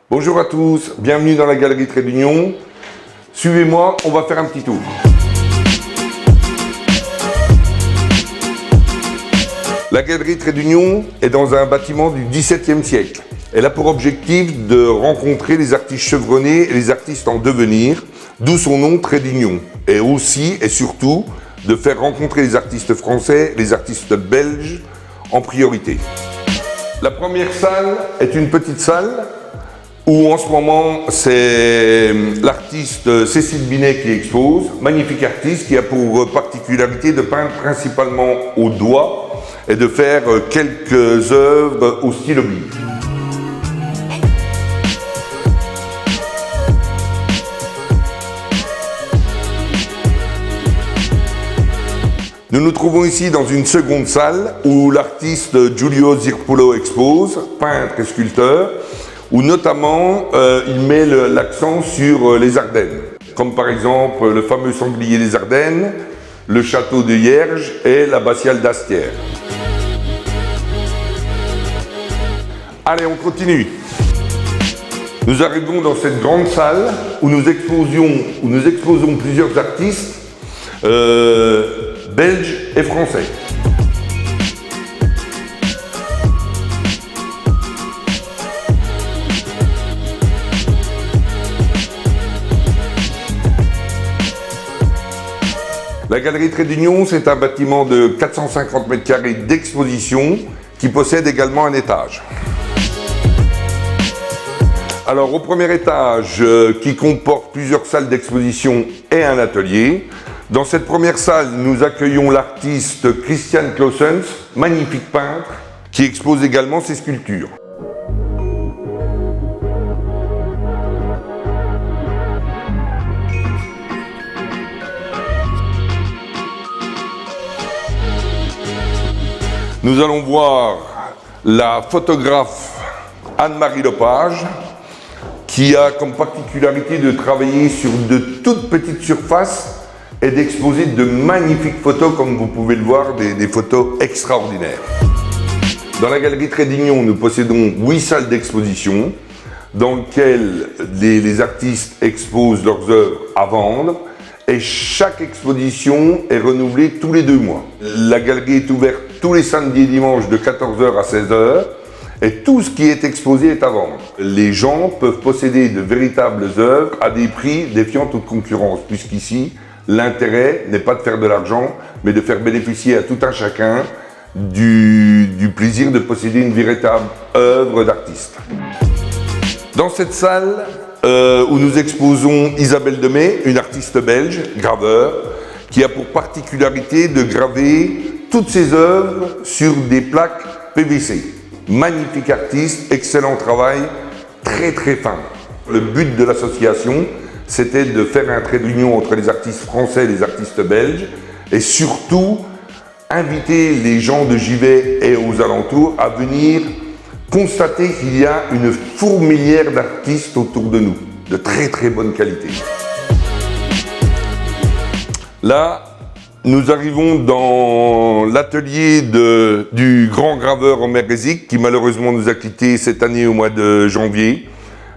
Bonjour à tous, bienvenue dans la Galerie Trait d'Union. Suivez-moi, on va faire un petit tour. La Galerie Trait d'Union est dans un bâtiment du XVIIe siècle. Elle a pour objectif de rencontrer les artistes chevronnés et les artistes en devenir, d'où son nom Trait d'Union. Et aussi et surtout de faire rencontrer les artistes français, les artistes belges en priorité. La première salle est une petite salle où en ce moment c'est l'artiste Cécile Binet qui expose, magnifique artiste qui a pour particularité de peindre principalement au doigt et de faire quelques œuvres au stylo bille. Nous nous trouvons ici dans une seconde salle où l'artiste Giulio Zirpolo expose, peintre et sculpteur, où notamment il met l'accent sur les Ardennes, comme par exemple le fameux sanglier des Ardennes, le château de Hierges et l'abbatiale d'Astières. Allez, on continue. Nous arrivons dans cette grande salle où nous exposons plusieurs artistes belges et français. La Galerie Trait d'Union, c'est un bâtiment de 450 m² d'exposition qui possède également un étage. Alors au premier étage, qui comporte plusieurs salles d'exposition et un atelier. Dans cette première salle, nous accueillons l'artiste Christian Clausens, magnifique peintre, qui expose également ses sculptures. Nous allons voir la photographe Anne-Marie Lepage, qui a comme particularité de travailler sur de toutes petites surfaces et d'exposer de magnifiques photos, comme vous pouvez le voir, des photos extraordinaires. Dans la Galerie Trait d'Union, nous possédons 8 salles d'exposition dans lesquelles les artistes exposent leurs œuvres à vendre et chaque exposition est renouvelée tous les 2 mois. La galerie est ouverte tous les samedis et dimanches de 14h à 16h et tout ce qui est exposé est à vendre. Les gens peuvent posséder de véritables œuvres à des prix défiant toute concurrence, puisqu'ici, l'intérêt n'est pas de faire de l'argent, mais de faire bénéficier à tout un chacun du plaisir de posséder une véritable œuvre d'artiste. Dans cette salle où nous exposons Isabelle Demey, une artiste belge, graveur, qui a pour particularité de graver toutes ses œuvres sur des plaques PVC. Magnifique artiste, excellent travail, très fin. Le but de l'association, c'était de faire un trait d'union entre les artistes français et les artistes belges et surtout inviter les gens de Givet et aux alentours à venir constater qu'il y a une fourmilière d'artistes autour de nous, de très bonne qualité. Là, nous arrivons dans l'atelier du grand graveur Omer Rezik qui malheureusement nous a quittés cette année au mois de janvier.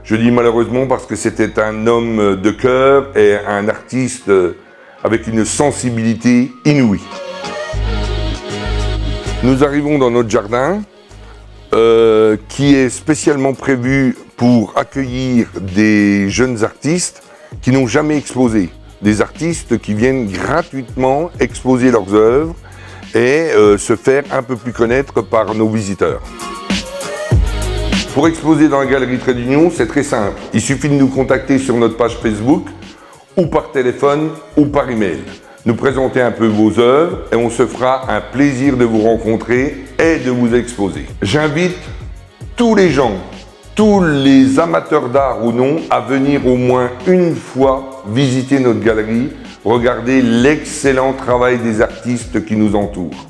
Je dis malheureusement parce que c'était un homme de cœur et un artiste avec une sensibilité inouïe. Nous arrivons dans notre jardin qui est spécialement prévu pour accueillir des jeunes artistes qui n'ont jamais exposé. Des artistes qui viennent gratuitement exposer leurs œuvres et se faire un peu plus connaître par nos visiteurs. Pour exposer dans la Galerie Trait d'Union, c'est très simple. Il suffit de nous contacter sur notre page Facebook ou par téléphone ou par email. Nous présenter un peu vos œuvres et on se fera un plaisir de vous rencontrer et de vous exposer. J'invite tous les gens, tous les amateurs d'art ou non, à venir au moins une fois visiter notre galerie, regarder l'excellent travail des artistes qui nous entourent.